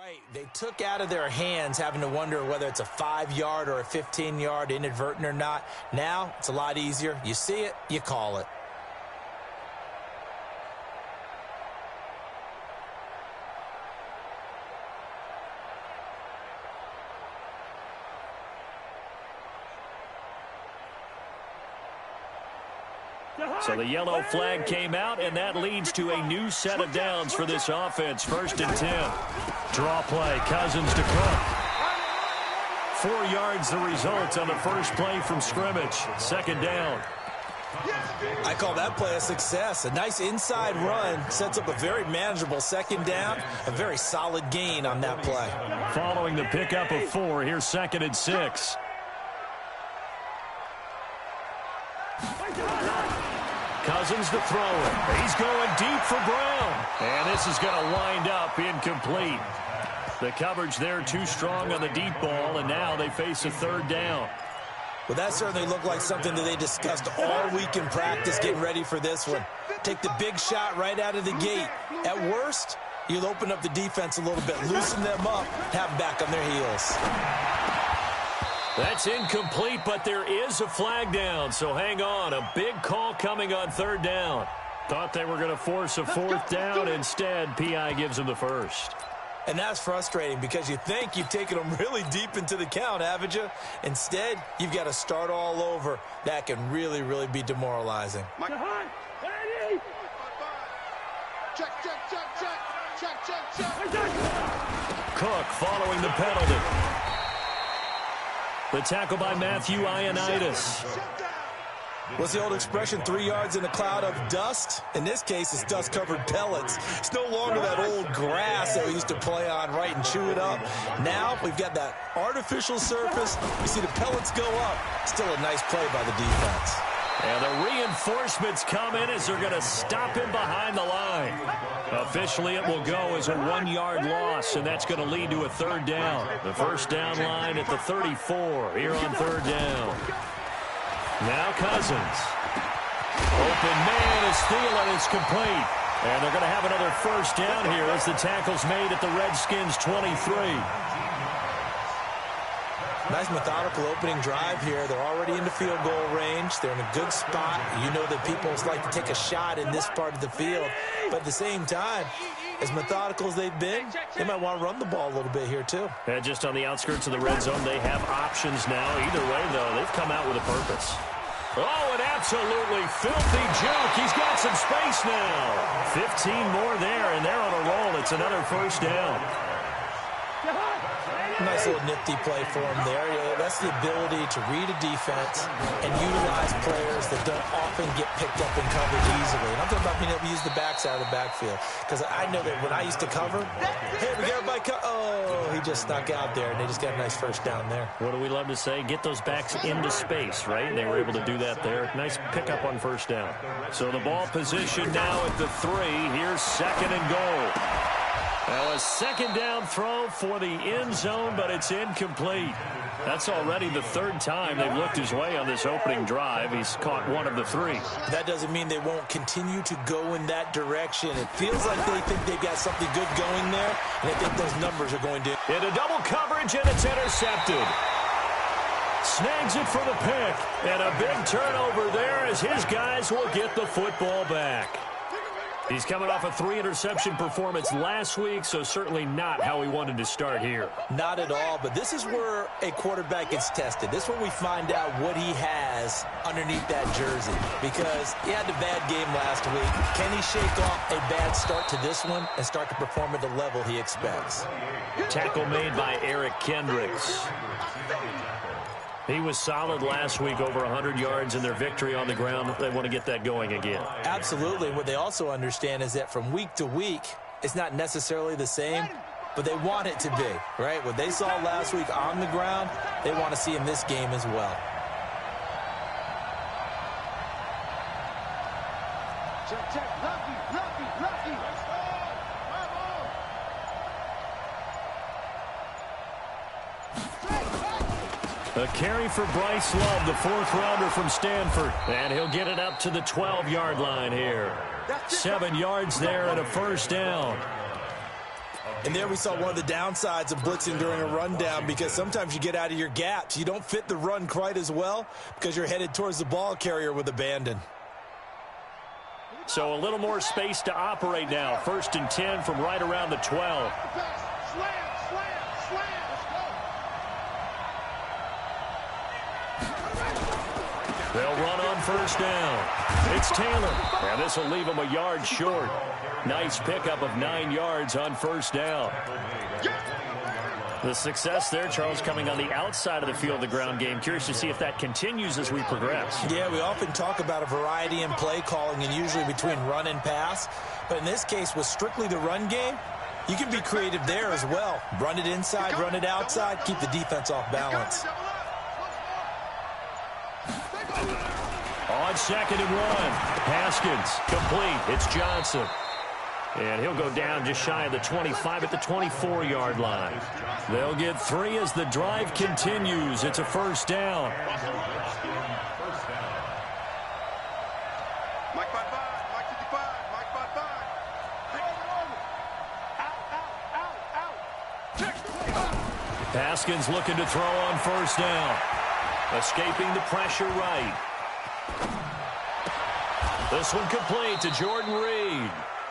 Right. They took out of their hands having to wonder whether it's a 5-yard or a 15-yard inadvertent or not. Now it's a lot easier. You see it, you call it. So the yellow flag came out, and that leads to a new set of downs for this offense. 1st and 10. Draw play. Cousins to Cook. 4 yards the result on the first play from scrimmage. 2nd down. I call that play a success. A nice inside run sets up a very manageable 2nd down. A very solid gain on that play. Following the pickup of 4, here's 2nd and 6. Cousins to throw it. He's going deep for Brown. And this is going to wind up incomplete. The coverage there too strong on the deep ball, and now they face a 3rd down. Well, that certainly looked like something that they discussed all week in practice getting ready for this one. Take the big shot right out of the gate. At worst, you'll open up the defense a little bit, loosen them up, have them back on their heels. That's incomplete, but there is a flag down, so hang on. A big call coming on 3rd down. Thought they were going to force a 4th down. Instead, P.I. gives them the 1st. And that's frustrating because you think you've taken them really deep into the count, haven't you? Instead, you've got to start all over. That can really, really be demoralizing. Cook following the penalty. The tackle by Matthew Ioannidis. What's the old expression, 3 yards in a cloud of dust? In this case, it's dust-covered pellets. It's no longer that old grass that we used to play on, right, and chew it up. Now we've got that artificial surface. You see the pellets go up. Still a nice play by the defense. And the reinforcements come in as they're going to stop him behind the line. Officially, it will go as a 1-yard loss, and that's going to lead to a 3rd down. The first down line at the 34 here on 3rd down. Now Cousins. Open man is stealing. It's complete. And they're going to have another first down here as the tackle's made at the Redskins' 23. Nice methodical opening drive here. They're already in the field goal range. They're in a good spot. You know that people like to take a shot in this part of the field. But at the same time, as methodical as they've been, they might want to run the ball a little bit here too. And just on the outskirts of the red zone, they have options now. Either way, though, they've come out with a purpose. Oh, an absolutely filthy juke. He's got some space now. 15 more there, and they're on a roll. It's another first down. Nice little nifty play for him there. That's the ability to read a defense and utilize players that don't often get picked up in coverage easily. And I'm talking about being able to use the backside of the backfield. Because I know that when I used to cover, hey, we got everybody oh, he just snuck out there, and they just got a nice first down there. What do we love to say? Get those backs into space, right? And they were able to do that there. Nice pickup on first down. So the ball position now at the 3. Here's 2nd and goal. Now a 2nd down throw for the end zone, but it's incomplete. That's already the 3rd time they've looked his way on this opening drive. He's caught 1 of the 3. That doesn't mean they won't continue to go in that direction. It feels like they think they've got something good going there, and I think those numbers are going to... Into double coverage, and it's intercepted. Snags it for the pick, and a big turnover there as his guys will get the football back. He's coming off a 3-interception performance last week, so certainly not how he wanted to start here. Not at all, but this is where a quarterback gets tested. This is where we find out what he has underneath that jersey, because he had a bad game last week. Can he shake off a bad start to this one and start to perform at the level he expects? Tackle made by Eric Kendricks. He was solid last week, over 100 yards in their victory on the ground. They want to get that going again. Absolutely. What they also understand is that from week to week, it's not necessarily the same, but they want it to be, right? What they saw last week on the ground, they want to see in this game as well. A carry for Bryce Love, the 4th-rounder from Stanford. And he'll get it up to the 12-yard line here. 7 yards there and a first down. And there we saw one of the downsides of blitzing during a rundown, because sometimes you get out of your gaps. You don't fit the run quite as well because you're headed towards the ball carrier with abandon. So a little more space to operate now. 1st and 10 from right around the 12. They'll run on 1st down. It's Taylor. And this will leave him a yard short. Nice pickup of 9 yards on 1st down. The success there, Charles, coming on the outside of the field, the ground game. Curious to see if that continues as we progress. Yeah, we often talk about a variety in play calling and usually between run and pass. But in this case, with strictly the run game, you can be creative there as well. Run it inside, run it outside, keep the defense off balance. On 2nd and 1, Haskins complete. It's Johnson. And he'll go down just shy of the 25 at the 24-yard line. They'll get 3 as the drive continues. It's a 1st down. Haskins looking to throw on 1st down. Escaping the pressure right. This one complete to Jordan Reed.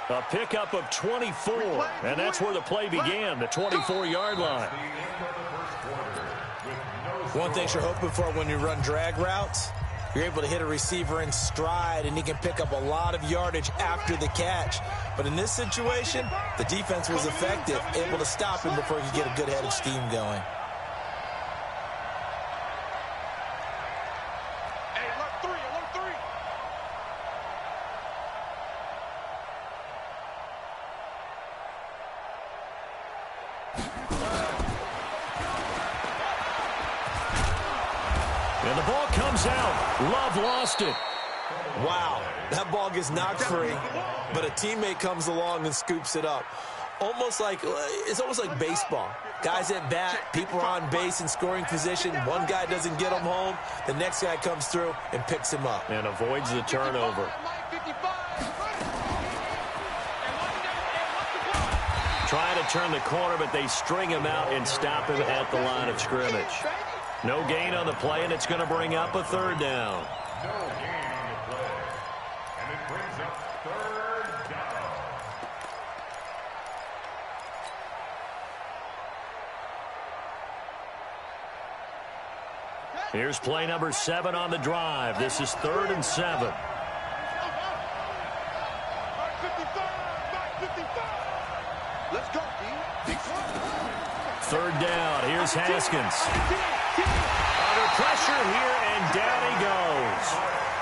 A pickup of 24, and that's where the play began, the 24-yard line. One thing you're hoping for when you run drag routes, you're able to hit a receiver in stride, and he can pick up a lot of yardage after the catch. But in this situation, the defense was effective, able to stop him before he could get a good head of steam going. And the ball comes out. Love lost it. Wow, that ball gets knocked free, but a teammate comes along and scoops it up. It's almost like baseball. Guys at bat, people are on base in scoring position. One guy doesn't get him home. The next guy comes through and picks him up. And avoids the turnover. Trying to turn the corner, but they string him out and stop him at the line of scrimmage. No gain on the play, and it's going to bring up a 3rd down. Here's play number 7 on the drive. This is 3rd and 7. Let's go, D. 3rd down. Here's Haskins. Under pressure here, and down he goes.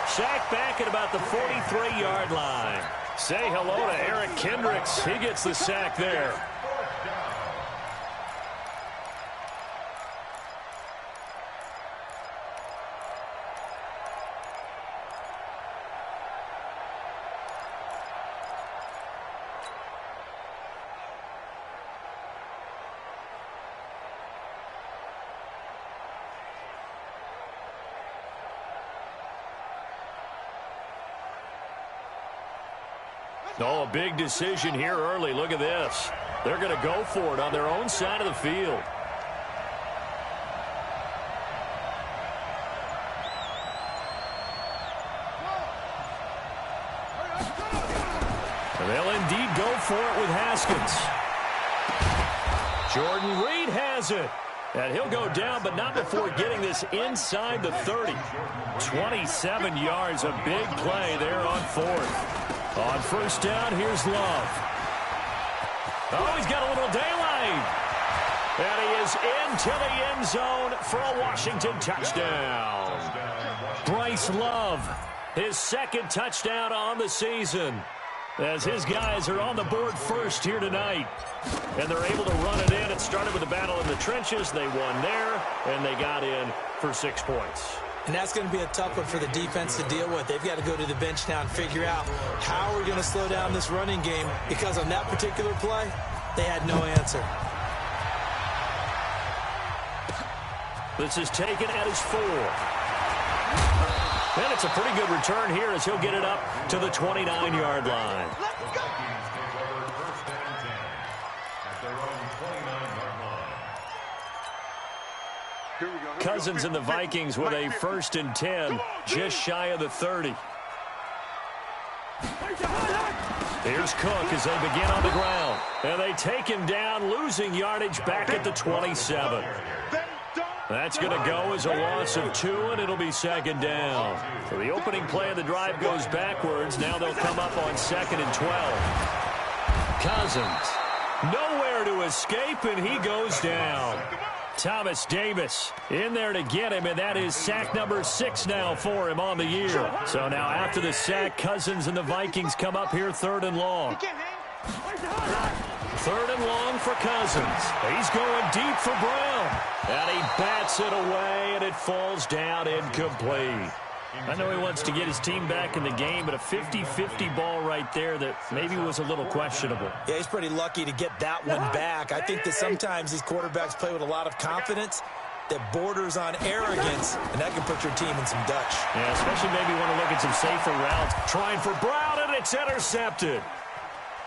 Sacked back at about the 43-yard line. Say hello to Eric Kendricks. He gets the sack there. Oh, a big decision here early. Look at this. They're going to go for it on their own side of the field. And they'll indeed go for it with Haskins. Jordan Reed has it. And he'll go down, but not before getting this inside the 30. 27 yards, a big play there on 4th. On 1st down, here's Love. Oh, he's got a little daylight. And he is into the end zone for a Washington touchdown. Bryce Love, his 2nd touchdown on the season, as his guys are on the board first here tonight. And they're able to run it in. It started with a battle in the trenches. They won there, and they got in for 6 points. And that's going to be a tough one for the defense to deal with. They've got to go to the bench now and figure out how we're going to slow down this running game, because on that particular play, they had no answer. This is taken at his 4. And it's a pretty good return here as he'll get it up to the 29-yard line. Cousins and the Vikings with a 1st and 10, just shy of the 30. Here's Cook as they begin on the ground. And they take him down, losing yardage back at the 27. That's going to go as a loss of 2, and it'll be 2nd down. So the opening play of the drive goes backwards. Now they'll come up on 2nd and 12. Cousins, nowhere to escape, and he goes down. Thomas Davis in there to get him, and that is sack number 6 now for him on the year. So now after the sack, Cousins and the Vikings come up here 3rd and long. 3rd and long for Cousins. He's going deep for Brown. And he bats it away, and it falls down incomplete. I know he wants to get his team back in the game, but a 50-50 ball right there that maybe was a little questionable. Yeah, he's pretty lucky to get that one back. I think that sometimes these quarterbacks play with a lot of confidence that borders on arrogance, and that can put your team in some Dutch. Yeah, especially maybe want to look at some safer routes. Trying for Brown, and it's intercepted.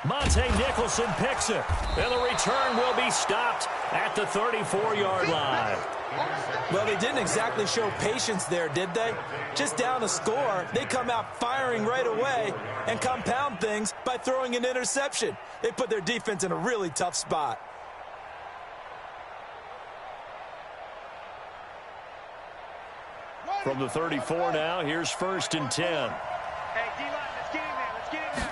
Monte Nicholson picks it, and the return will be stopped at the 34-yard line. Well, they didn't exactly show patience there, did they? Just down a score, they come out firing right away and compound things by throwing an interception. They put their defense in a really tough spot. From the 34 now, here's 1st and 10. Hey, D-line, let's get in there. Let's get in there.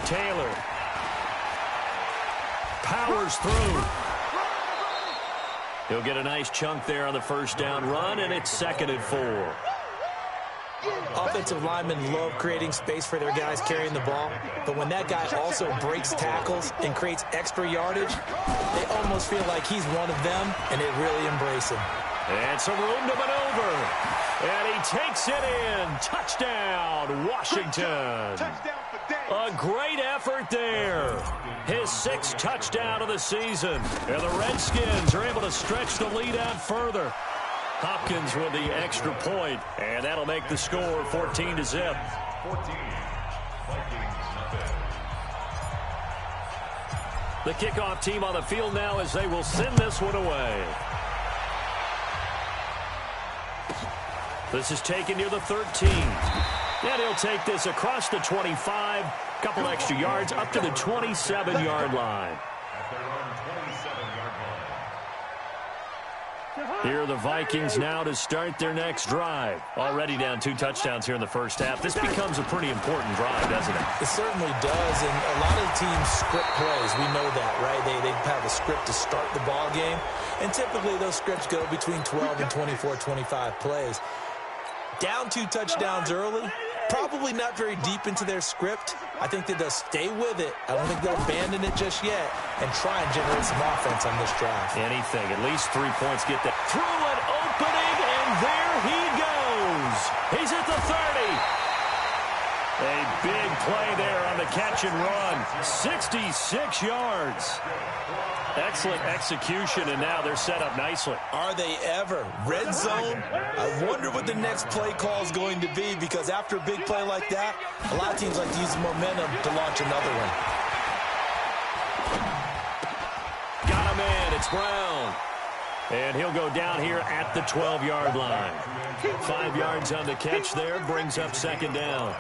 Taylor powers through. He'll get a nice chunk there on the 1st down run, and it's 2nd and 4. Offensive linemen love creating space for their guys carrying the ball, but when that guy also breaks tackles and creates extra yardage, they almost feel like he's one of them, and they really embrace him. And some room to maneuver. And he takes it in. Touchdown, Washington. A great effort there. His 6th touchdown of the season. And the Redskins are able to stretch the lead out further. Hopkins with the extra point, and that'll make the score 14-0. The kickoff team on the field now as they will send this one away. This is taken near the 13. And he'll take this across the 25. Couple extra yards up to the 27-yard line. Here are the Vikings now to start their next drive. Already down 2 touchdowns here in the first half. This becomes a pretty important drive, doesn't it? It certainly does, and a lot of teams script plays. We know that, right? They have a script to start the ball game, and typically those scripts go between 12 and 24, 25 plays. Down 2 touchdowns early, probably not very deep into their script. I think that they'll stay with it. I don't think they'll abandon it just yet and try and generate some offense on this drive. Anything, at least 3 points get that. Through an opening, and there he goes. He's at the 30. A big play there on the catch and run. 66 yards. Excellent execution, and now they're set up nicely. Are they ever? Red zone? I wonder what the next play call is going to be, because after a big play like that, a lot of teams like to use the momentum to launch another one. Got him in. It's Brown. And he'll go down here at the 12-yard line. 5 yards on the catch there, brings up 2nd down.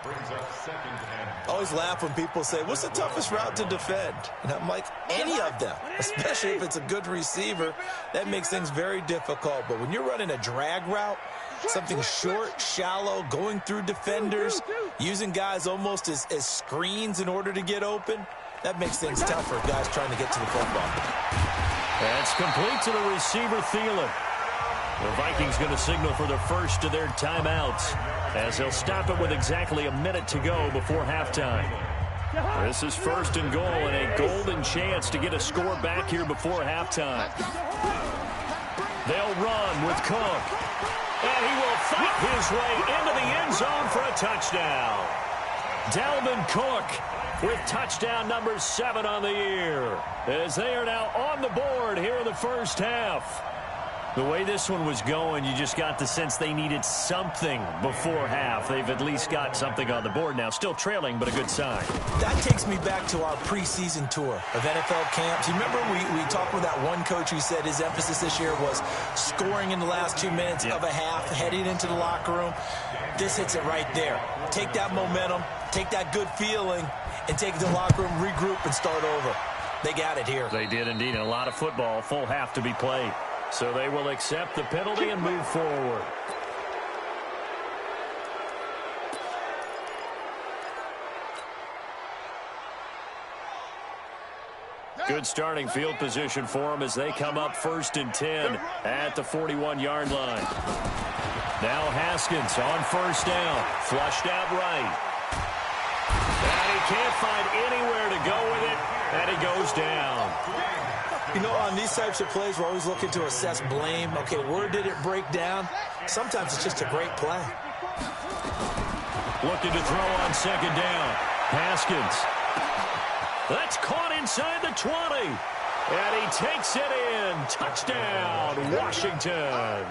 I always laugh when people say, what's the toughest route to defend? And I'm like, any of them, especially if it's a good receiver. That makes things very difficult. But when you're running a drag route, something short, shallow, going through defenders, using guys almost as screens in order to get open, that makes things tougher, guys trying to get to the football. That's complete to the receiver, Thielen. The Vikings going to signal for the first of their timeouts as they'll stop it with exactly a minute to go before halftime. This is 1st and goal and a golden chance to get a score back here before halftime. They'll run with Cook. And he will fight his way into the end zone for a touchdown. Dalvin Cook with touchdown number 7 on the year as they are now on the board here in the first half. The way this one was going, you just got the sense they needed something before half. They've at least got something on the board now. Still trailing, but a good sign. That takes me back to our preseason tour of NFL camps. You remember we talked with that one coach who said his emphasis this year was scoring in the last 2 minutes of a half, heading into the locker room. This hits it right there. Take that momentum, take that good feeling, and take it to the locker room, regroup, and start over. They got it here. They did indeed. A lot of football, full half to be played. So they will accept the penalty and move forward. Good starting field position for them as they come up 1st and 10 at the 41-yard line. Now Haskins on 1st down. Flushed out right. And he can't find anywhere to go with it, and he goes down. You know, on these types of plays, we're always looking to assess blame. Okay, where did it break down? Sometimes it's just a great play. Looking to throw on 2nd down. Haskins. That's caught inside the 20. And he takes it in. Touchdown, Washington.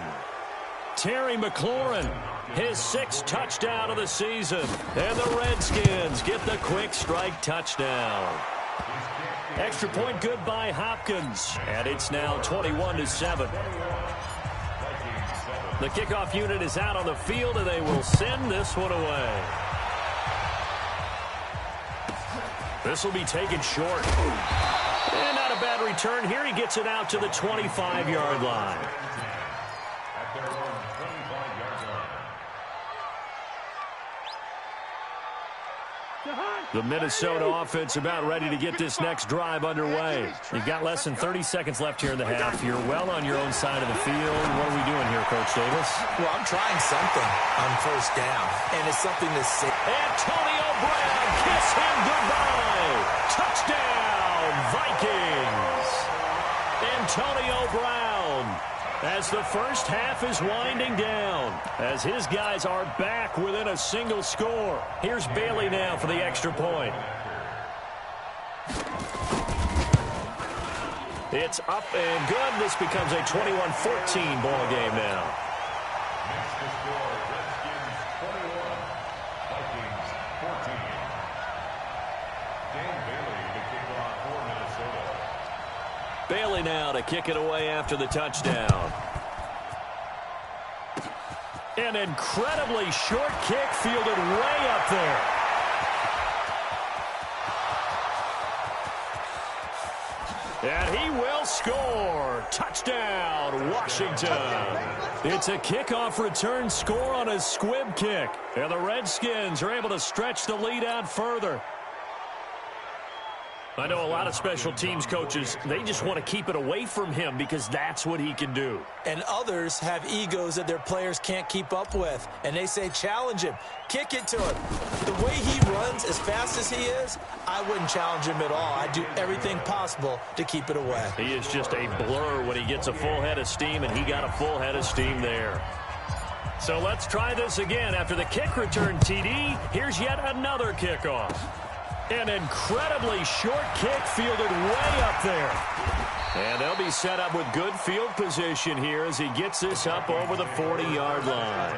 Terry McLaurin, his 6th touchdown of the season. And the Redskins get the quick strike touchdown. Extra point good by Hopkins. And it's now 21-7. The kickoff unit is out on the field, and they will send this one away. This will be taken short. And not a bad return here. He gets it out to the 25-yard line. The Minnesota offense about ready to get this next drive underway. You've got less than 30 seconds left here in the half. You're well on your own side of the field. What are we doing here, Coach Davis? Well, I'm trying something on 1st down, and it's something to say. Antonio Brown, kiss him goodbye. Touchdown, Vikings. Antonio Brown, as the first half is winding down, as his guys are back within a single score. Here's Bailey now for the extra point. It's up and good. This becomes a 21-14 ball game now. Bailey now to kick it away after the touchdown. An incredibly short kick fielded way up there. And he will score. Touchdown, Washington. It's a kickoff return score on a squib kick. And the Redskins are able to stretch the lead out further. I know a lot of special teams coaches, they just want to keep it away from him because that's what he can do. And others have egos that their players can't keep up with. And they say, challenge him. Kick it to him. The way he runs, as fast as he is, I wouldn't challenge him at all. I'd do everything possible to keep it away. He is just a blur when he gets a full head of steam, and he got a full head of steam there. So let's try this again. After the kick return, TD, here's yet another kickoff. An incredibly short kick fielded way up there. And they'll be set up with good field position here as he gets this up over the 40-yard line.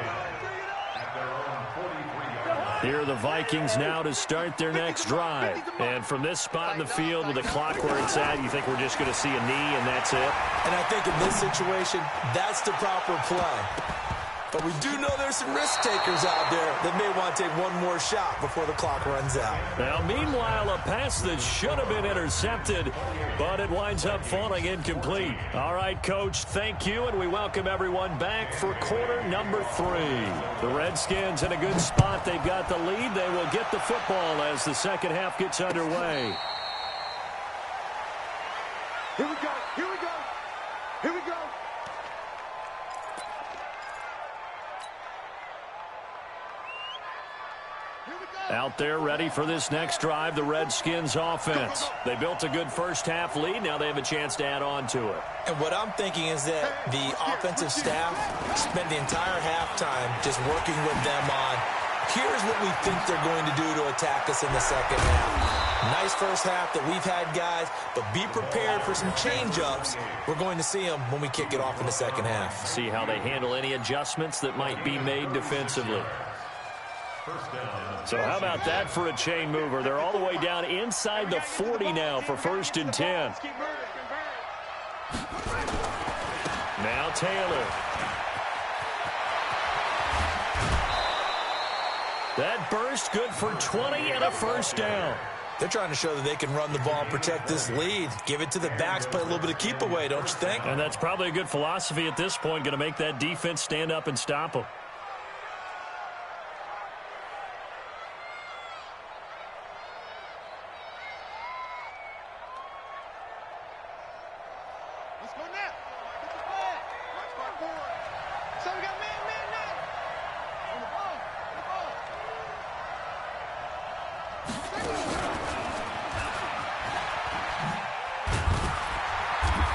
Here are the Vikings now to start their next drive. And from this spot in the field with the clock where it's at, you think we're just going to see a knee and that's it? And I think in this situation, that's the proper play. But we do know there's some risk takers out there that may want to take one more shot before the clock runs out. Now, meanwhile, a pass that should have been intercepted, but it winds up falling incomplete. All right, Coach, thank you, and we welcome everyone back for quarter number 3. The Redskins in a good spot. They've got the lead. They will get the football as the second half gets underway. Here we go. Here we go. Here we go. Out there ready for this next drive, the Redskins offense. They built a good first half lead. Now they have a chance to add on to it. And what I'm thinking is that the offensive staff spent the entire halftime just working with them on Here's what we think they're going to do to attack us in the second half. Nice first half that we've had, guys, but be prepared for some change-ups. We're going to see them when we kick it off in the second half. See how they handle any adjustments that might be made defensively. So how about that for a chain mover? They're all the way down inside the 40 now for 1st and 10. Now Taylor. That burst good for 20 and a first down. They're trying to show that they can run the ball, protect this lead. Give it to the backs, play a little bit of keep away, don't you think? And that's probably a good philosophy at this point, going to make that defense stand up and stop them. Let's go now. Get the flag. Watch my board. So we got man now. On the ball.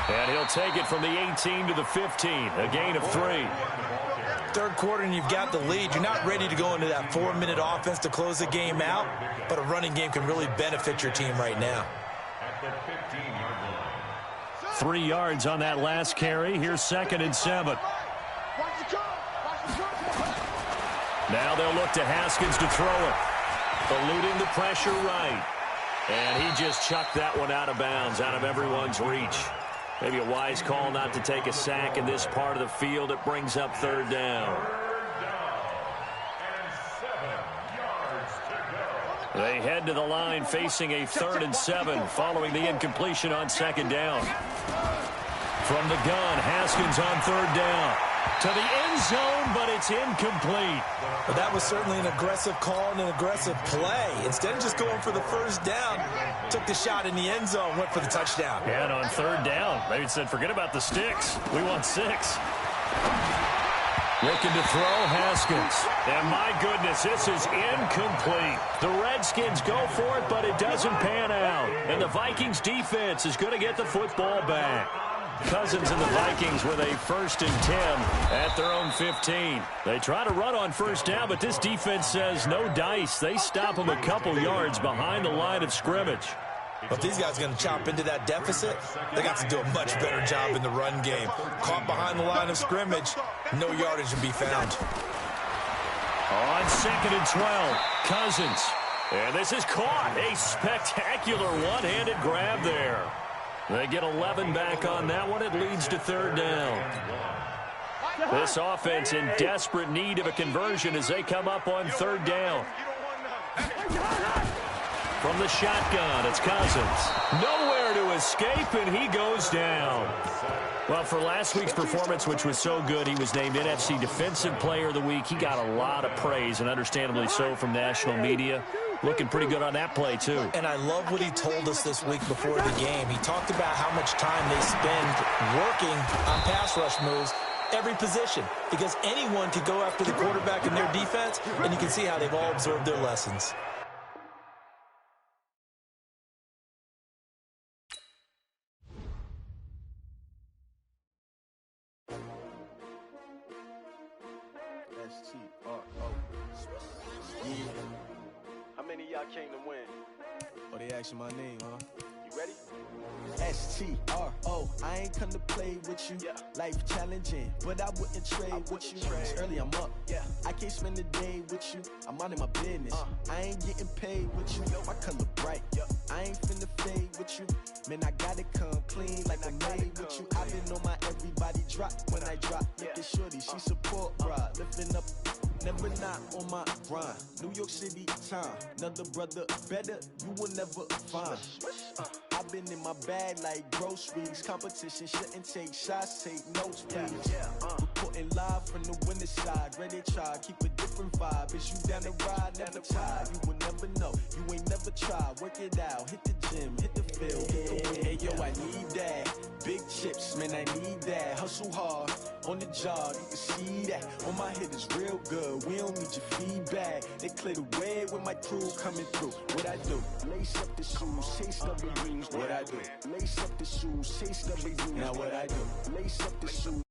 And he'll take it from the 18 to the 15, a gain of 3. Third quarter and you've got the lead. You're not ready to go into that 4-minute offense to close the game out, but a running game can really benefit your team right now. 3 yards on that last carry. Here's 2nd and 7. Now they'll look to Haskins to throw it. Eluding the pressure right. And he just chucked that one out of bounds, out of everyone's reach. Maybe a wise call not to take a sack in this part of the field. It brings up 3rd down. They head to the line facing a 3rd and 7 following the incompletion on 2nd down. From the gun, Haskins on 3rd down. To the end zone, but it's incomplete. But that was certainly an aggressive call and an aggressive play. Instead of just going for the first down, took the shot in the end zone, went for the touchdown. Yeah, and on 3rd down, they said, forget about the sticks. We want 6. Looking to throw, Haskins. And my goodness, this is incomplete. The Redskins go for it, but it doesn't pan out. And the Vikings defense is going to get the football back. Cousins and the Vikings with a 1st and 10 at their own 15. They try to run on 1st down, but this defense says no dice. They stop them a couple yards behind the line of scrimmage. But these guys are going to chop into that deficit. They got to do a much better job in the run game. Caught behind the line of scrimmage, no yardage to be found. On 2nd and 12, Cousins. And this is caught. A spectacular one-handed grab there. They get 11 back on that one. It leads to 3rd down. This offense in desperate need of a conversion as they come up on 3rd down. From the shotgun, it's Cousins. Nowhere to escape, and he goes down. Well, for last week's performance, which was so good, he was named NFC Defensive Player of the Week. He got a lot of praise, and understandably so, from national media. Looking pretty good on that play, too. And I love what he told us this week before the game. He talked about how much time they spend working on pass rush moves, every position, because anyone could go after the quarterback in their defense, and you can see how they've all observed their lessons. How many of y'all came to win? Oh, they asking my name, huh? You ready? S-T-R-O, I ain't come to play with you. Yeah. Life challenging, but I wouldn't trade with you. It's early, I'm up. Yeah. I can't spend the day with you. I'm minding my business. I ain't getting paid with you. My color bright. I ain't finna fade with you. Man, I gotta come clean like I made with you. I been on my everybody drop when I drop. Look at shorty, she support, bruh. Lifting up. Never not on my grind. New York City time. Another brother better, you will never find. I've been in my bag like groceries. Competition shouldn't take shots, take notes, please. Reporting live from the winter side. Ready to try, keep a different vibe. Is you down the ride, never tired. You will never know, you ain't never tried. Work it out, hit the gym, hit the field. Hey, yo, I need that. Big chips, man, I need that. Hustle hard, on the job, you can see that. On my head is real good, we don't need your feedback. They clear the way with my crew coming through. What I do? Lace up the shoes, chase the rings. What I do? Lace up the shoes, chase the rings. Now what I do? Lace up the shoes.